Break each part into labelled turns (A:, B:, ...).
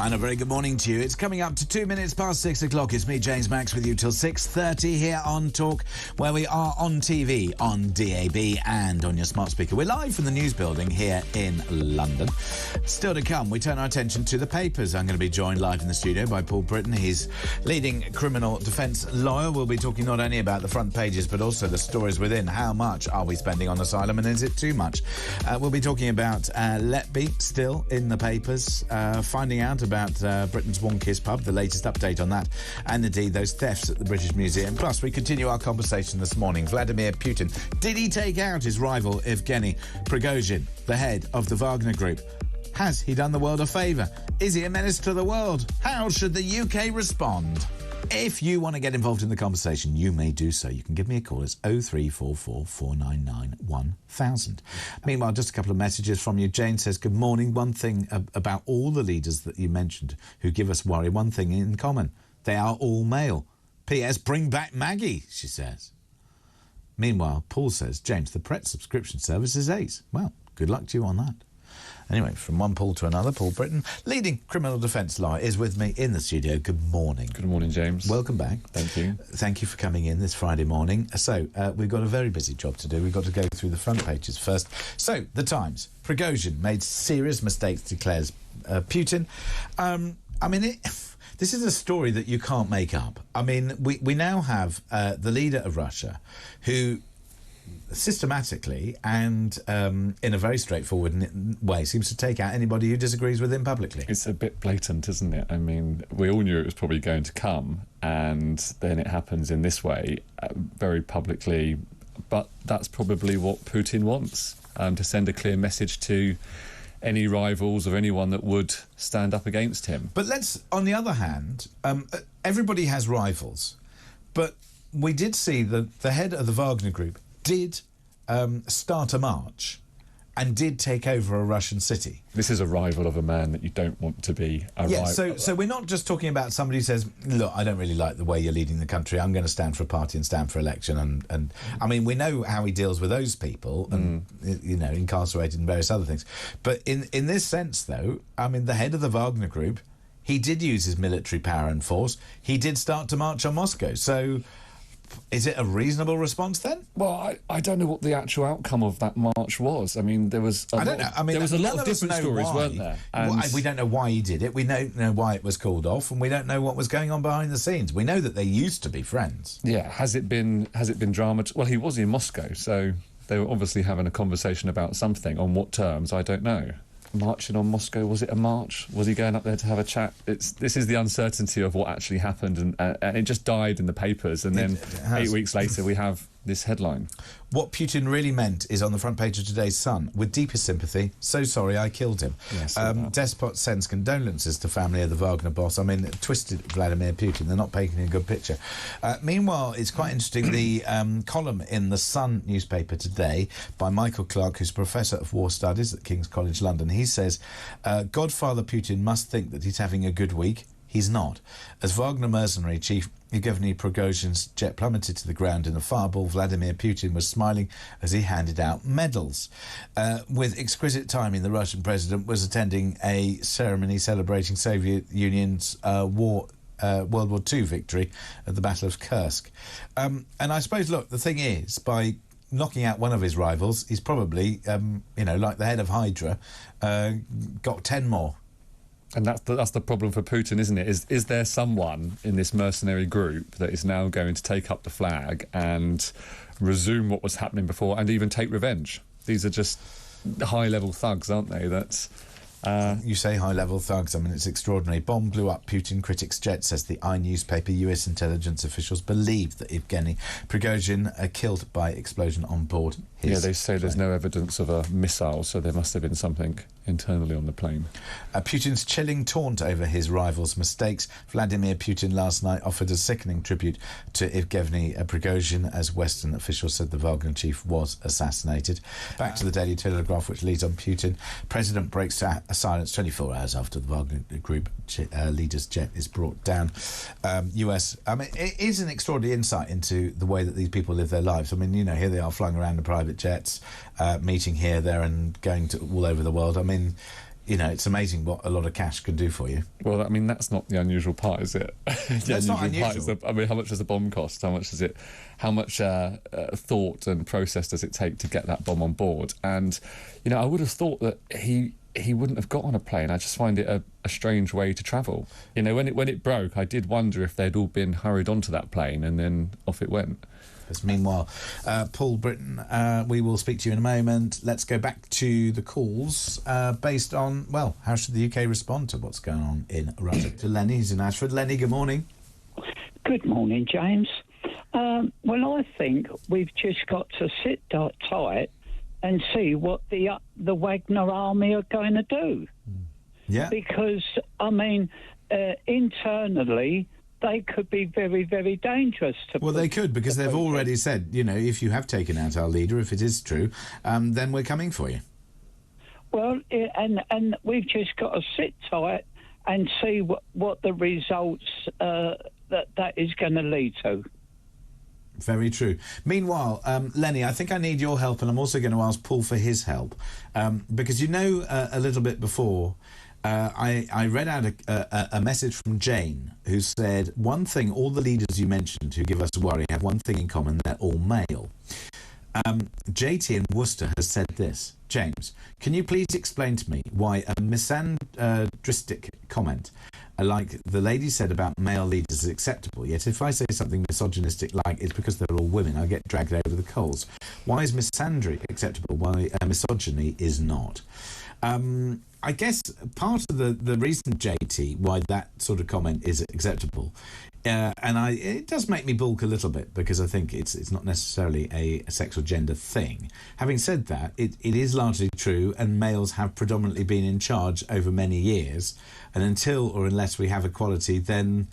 A: And a very good morning to you. It's coming up to 2 minutes past 6 o'clock. It's me, James Max, with you till 6:30 here on Talk, where we are on TV, on DAB and on your smart speaker. We're live from the news building here in London. Still to come, we turn our attention to the papers. I'm going to be joined live in the studio by Paul Britton. He's leading criminal defence lawyer. We'll be talking not only about the front pages, but also the stories within. How much are we spending on asylum, and is it too much? We'll be talking about Letby, still in the papers, finding out about Britain's One Kiss pub, the latest update on that, and indeed those thefts at the British Museum. Plus, we continue our conversation this morning. Vladimir Putin, did he take out his rival Yevgeny Prigozhin, the head of the Wagner Group? Has he done the world a favour? Is he a menace to the world? How should the UK respond? If you want to get involved in the conversation, you may do so. You can give me a call. It's 0344 499 1000. Meanwhile, just a couple of messages from you. Jane says, good morning. One thing about all the leaders that you mentioned who give us worry, one thing in common. They are all male. P.S. Bring back Maggie, she says. Meanwhile, Paul says, James, the Pret subscription service is ace. Well, good luck to you on that. Anyway, from one Paul to another, Paul Britton, leading criminal defence lawyer, is with me in the studio. Good morning.
B: Good morning, James.
A: Welcome back.
B: Thank you.
A: Thank you for coming in this Friday morning. So, we've got a very busy job to do. We've got to go through the front pages first. So, The Times. Prigozhin made serious mistakes, declares Putin. This is a story that you can't make up. I mean, we now have the leader of Russia who systematically and in a very straightforward way seems to take out anybody who disagrees with him publicly.
B: It's a bit blatant, isn't it? I mean, we all knew it was probably going to come, and then it happens in this way, very publicly. But that's probably what Putin wants, to send a clear message to any rivals or anyone that would stand up against him.
A: But let's, on the other hand, everybody has rivals, but we did see the head of the Wagner Group did start a march and did take over a Russian city.
B: This is a rival of a man that you don't want to be a rival.
A: So we're not just talking about somebody who says, look, I don't really like the way you're leading the country, I'm going to stand for a party and stand for election. And I mean, we know how he deals with those people and, you know, incarcerated and various other things. But in this sense, though, I mean, the head of the Wagner Group, he did use his military power and force. He did start to march on Moscow. So is it a reasonable response then?
B: Well, I don't know what the actual outcome of that march was. I mean, there was a lot of different stories, weren't there? And
A: we don't know why he did it. We don't know why it was called off, and we don't know what was going on behind the scenes. We know that they used to be friends.
B: Yeah, has it been drama? Well, he was in Moscow, so they were obviously having a conversation about something. On what terms, I don't know. Marching on Moscow, was it a march? Was he going up there to have a chat? This is the uncertainty of what actually happened, and it just died in the papers, and then 8 weeks later we have this headline.
A: What Putin really meant is on the front page of today's Sun. With deepest sympathy, so sorry I killed him.
B: Yes,
A: Despot sends condolences to family of the Wagner boss. I mean, twisted Vladimir Putin. They're not painting a good picture. Meanwhile, it's quite interesting, the column in the Sun newspaper today by Michael Clark, who's Professor of War Studies at King's College London. He says, Godfather Putin must think that he's having a good week. He's not. As Wagner mercenary chief Yevgeny Prigozhin's jet plummeted to the ground in a fireball, Vladimir Putin was smiling as he handed out medals. With exquisite timing, the Russian president was attending a ceremony celebrating Soviet Union's World War II victory at the Battle of Kursk. And I suppose, look, the thing is, by knocking out one of his rivals, he's probably, like the head of Hydra, got 10 more.
B: And that's the problem for Putin, isn't it? Is there someone in this mercenary group that is now going to take up the flag and resume what was happening before and even take revenge? These are just high-level thugs, aren't they?
A: You say high-level thugs. I mean, it's extraordinary. Bomb blew up Putin critics' jet, says the I newspaper. US intelligence officials believe that Yevgeny Prigozhin killed by explosion on board his
B: Yeah, they say there's
A: plane.
B: no evidence of a missile, so there must have been something internally on the plane.
A: Putin's chilling taunt over his rival's mistakes. Vladimir Putin last night offered a sickening tribute to Yevgeny Prigozhin as Western officials said the Wagner chief was assassinated. Back to the Daily Telegraph, which leads on Putin. President breaks silence 24 hours after the Wagner Group leader's jet is brought down. US, I mean, it is an extraordinary insight into the way that these people live their lives. I mean, you know, here they are flying around in private jets, meeting here, there and going to all over the world. I mean, you know, it's amazing what a lot of cash can do for you.
B: Well, I mean, that's not the unusual part, is it?
A: That's not unusual.
B: I mean, how much does a bomb cost? How much thought and process does it take to get that bomb on board? And, you know, I would have thought that he wouldn't have got on a plane. I just find it a strange way to travel. You know, when it broke, I did wonder if they'd all been hurried onto that plane and then off it went.
A: Meanwhile, Paul Britton, we will speak to you in a moment. Let's go back to the calls based on, well, how should the UK respond to what's going on in Russia? To Lenny, who's in Ashford. Lenny, good morning.
C: Good morning, James. Well, I think we've just got to sit tight and see what the Wagner army are going to do.
A: Yeah.
C: Because, I mean, internally, they could be very, very dangerous to
A: Well, they could, because they've already said, you know, if you have taken out our leader, if it is true, then we're coming for you.
C: Well, and we've just got to sit tight and see what the results that is going to lead to.
A: Very true. Meanwhile, Lenny, I think I need your help, and I'm also going to ask Paul for his help, because you know a little bit before, I read out a message from Jane, who said, one thing, all the leaders you mentioned who give us a worry have one thing in common, they're all male. JT in Worcester has said this. James, can you please explain to me why a misandristic comment like the lady said about male leaders is acceptable, yet if I say something misogynistic like it's because they're all women, I get dragged over the coals? Why is misandry acceptable, why misogyny is not? I guess part of the reason, JT, why that sort of comment is acceptable, it does make me balk a little bit, because I think it's not necessarily a sex or gender thing. Having said that, it is largely true, and males have predominantly been in charge over many years, and until or unless we have equality, then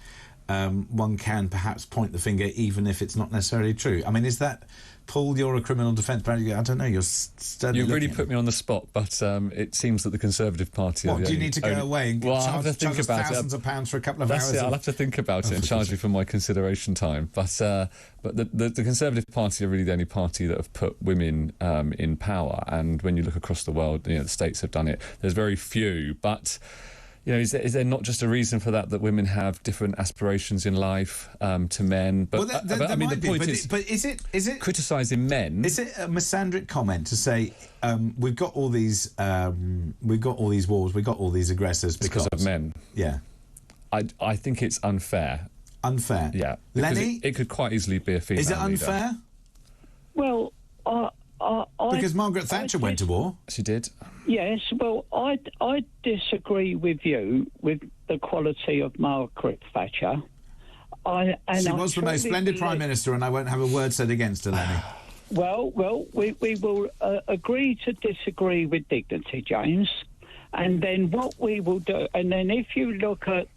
A: one can perhaps point the finger even if it's not necessarily true. I mean, is that... Paul, you're a criminal defence... I don't know, you're steadily
B: You really put me on the spot, but it seems that the Conservative Party...
A: What, do you need to go away and
B: I'll have to think about
A: thousands of pounds for a couple of hours?
B: I'll have to think about it and charge you for my consideration time. But the Conservative Party are really the only party that have put women in power, and when you look across the world, you know, the states have done it. There's very few, but... You know, is there not just a reason for that women have different aspirations in life to men? But,
A: well, there might be, but is it
B: criticising men?
A: Is it a misandric comment to say we've got all these wars, we've got all these aggressors
B: because of men?
A: Yeah,
B: I think it's unfair.
A: Unfair,
B: yeah.
A: Lenny,
B: it could quite easily be a female.
A: Is it unfair?
B: Leader.
C: Well,
A: because Margaret Thatcher went to war.
B: She did.
C: Yes, well, I disagree with you with the quality of Margaret Thatcher.
A: She was the most splendid Prime Minister, and I won't have a word said against her, Lenny.
C: Well, we will agree to disagree with dignity, James. And then what we will do, and then if you look at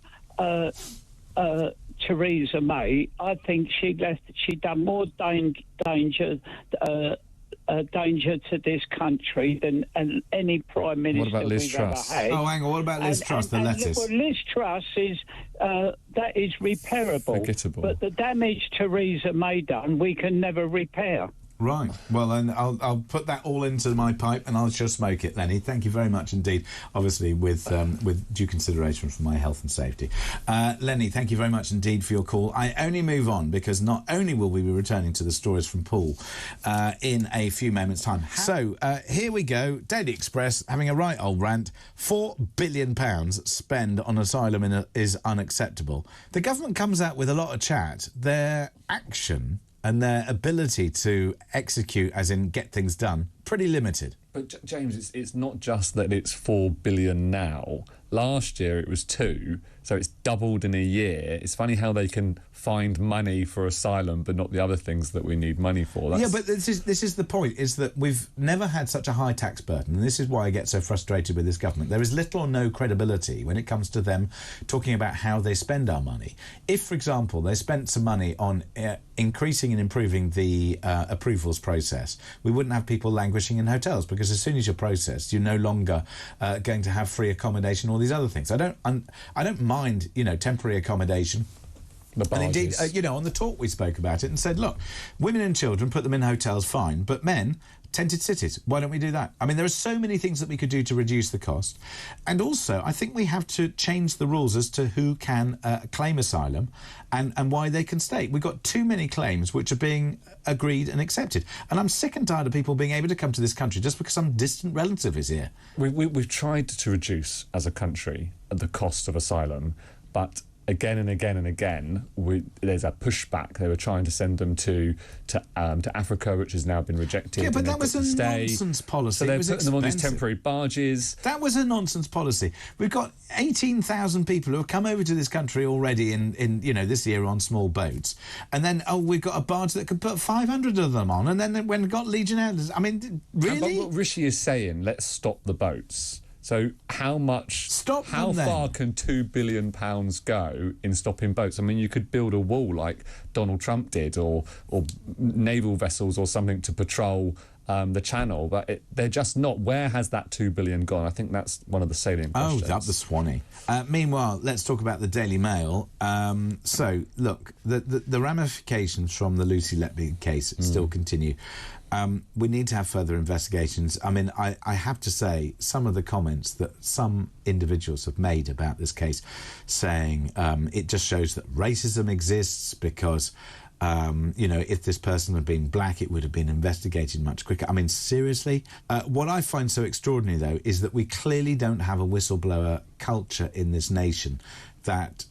C: Theresa May, I think she done more danger to this country than any Prime Minister
B: what about Liz
C: we've
B: Truss?
C: ever had.
A: Oh, hang on, what about Liz Truss, the lettuce?
C: Well, Liz Truss is, that is repairable.
B: Forgettable.
C: But the damage Theresa May done, we can never repair.
A: Right. Well, then I'll put that all into my pipe and I'll just smoke it, Lenny. Thank you very much indeed. Obviously, with due consideration for my health and safety. Lenny, thank you very much indeed for your call. I only move on because not only will we be returning to the stories from Paul in a few moments' time. So here we go. Daily Express having a right old rant. £4 billion spend on asylum is unacceptable. The government comes out with a lot of chat. Their action and their ability to execute, as in get things done, pretty limited.
B: But James, it's not just that it's 4 billion now. Last year it was 2, so it's doubled in a year. It's funny how they can find money for asylum, but not the other things that we need money for.
A: Yeah, but this is the point, is that we've never had such a high tax burden, and this is why I get so frustrated with this government. There is little or no credibility when it comes to them talking about how they spend our money. If, for example, they spent some money on increasing and improving the approvals process, we wouldn't have people languishing in hotels, because as soon as you're processed, you're no longer going to have free accommodation, all these other things. I don't mind, temporary accommodation.
B: The
A: And indeed,
B: barges.
A: on the talk we spoke about it and said, look, women and children, put them in hotels, fine, but men, tented cities, why don't we do that? I mean, there are so many things that we could do to reduce the cost. And also, I think we have to change the rules as to who can claim asylum and why they can stay. We've got too many claims which are being agreed and accepted. And I'm sick and tired of people being able to come to this country just because some distant relative is here.
B: We've tried to reduce, as a country, the cost of asylum, but again and again and again, there's a pushback. They were trying to send them to Africa, which has now been rejected.
A: Yeah, but that was a nonsense policy.
B: So they're putting them on these temporary barges.
A: That was a nonsense policy. We've got 18,000 people who have come over to this country already in this year on small boats, and then we've got a barge that could put 500 of them on, and then when we got Legionnaires, I mean, really?
B: But what Rishi is saying, let's stop the boats. So how far can £2 billion go in stopping boats? I mean, you could build a wall like Donald Trump did, or naval vessels or something to patrol the channel, but they're just not. Where has that $2 billion gone? I think that's one of the salient questions.
A: Oh, up the Swanee. Meanwhile, let's talk about the Daily Mail. So, look, the ramifications from the Lucy Letby case still continue. We need to have further investigations. I mean, I have to say, some of the comments that some individuals have made about this case, saying it just shows that racism exists because, if this person had been black, it would have been investigated much quicker. I mean, seriously? What I find so extraordinary, though, is that we clearly don't have a whistleblower culture in this nation that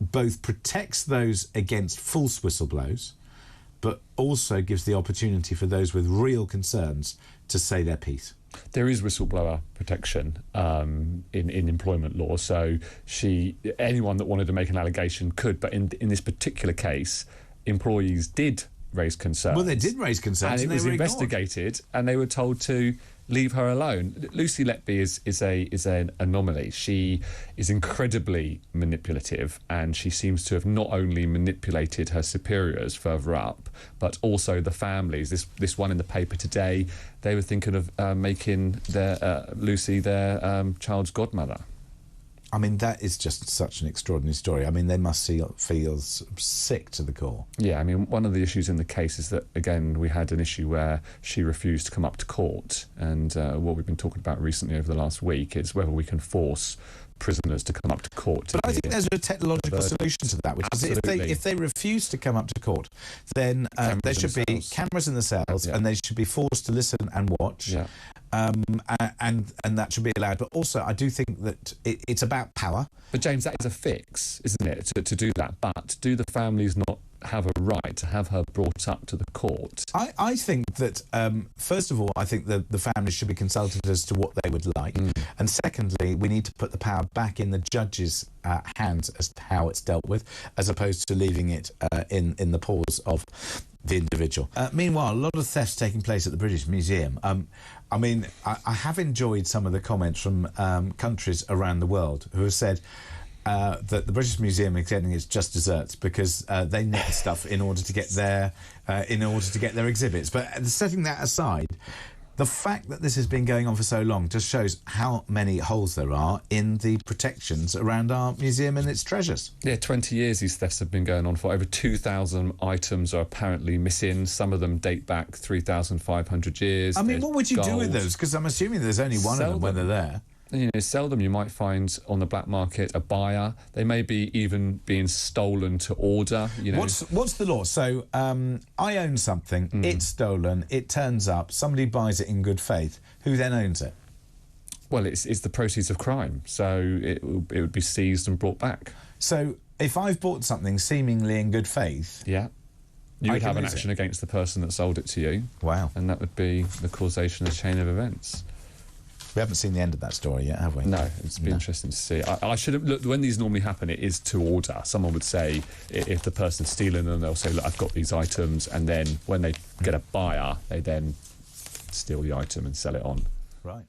A: both protects those against false whistleblowers, but also gives the opportunity for those with real concerns to say their piece.
B: There is whistleblower protection in employment law, so anyone that wanted to make an allegation could, but in this particular case, employees did raise concerns.
A: Well, they did raise concerns,
B: and it was investigated, and they were told to leave her alone. Lucy Letby is an anomaly. She is incredibly manipulative, and she seems to have not only manipulated her superiors further up, but also the families. This one in the paper today, they were thinking of making Lucy their child's godmother.
A: I mean, that is just such an extraordinary story. I mean, they must feel sick to the core.
B: Yeah, I mean, one of the issues in the case is that, again, we had an issue where she refused to come up to court. And what we've been talking about recently over the last week is whether we can force prisoners to come up to court.
A: But I think there's a technological solution to that, which is if they refuse to come up to court, then there should be cameras in the cells, and they should be forced to listen and watch.
B: Yeah.
A: And that should be allowed. But also, I do think that it's about power.
B: But James, that is a fix, isn't it, to do that? But do the families not have a right to have her brought up to the court?
A: I think that, first of all, I think that the families should be consulted as to what they would like. And secondly, we need to put the power back in the judge's hands as to how it's dealt with, as opposed to leaving it in the paws of the individual. Meanwhile, a lot of thefts taking place at the British Museum. I mean, I have enjoyed some of the comments from countries around the world who have said that the British Museum is getting its just desserts because they nick stuff in order to get their exhibits. But setting that aside, the fact that this has been going on for so long just shows how many holes there are in the protections around our museum and its treasures.
B: Yeah, 20 years these thefts have been going on for. Over 2,000 items are apparently missing. Some of them date back 3,500 years.
A: I mean,
B: There's
A: what would you do with
B: gold.
A: those? Because I'm assuming there's only one of them when they're there.
B: Seldom you might find on the black market a buyer. They may be even being stolen to order.
A: What's the law? So I own something, it's stolen, it turns up, somebody buys it in good faith. Who then owns it?
B: Well, it's the proceeds of crime, so it would be seized and brought back.
A: So if I've bought something seemingly in good faith...
B: Yeah. You would have an action against the person that sold it to you.
A: Wow.
B: And that would be the causation of the chain of events.
A: We haven't seen the end of that story yet, have we?
B: No, it's been interesting to see. I should have looked. When these normally happen, it is to order. Someone would say, if the person's stealing them, they'll say, look, I've got these items, and then when they get a buyer, they then steal the item and sell it on.
A: Right.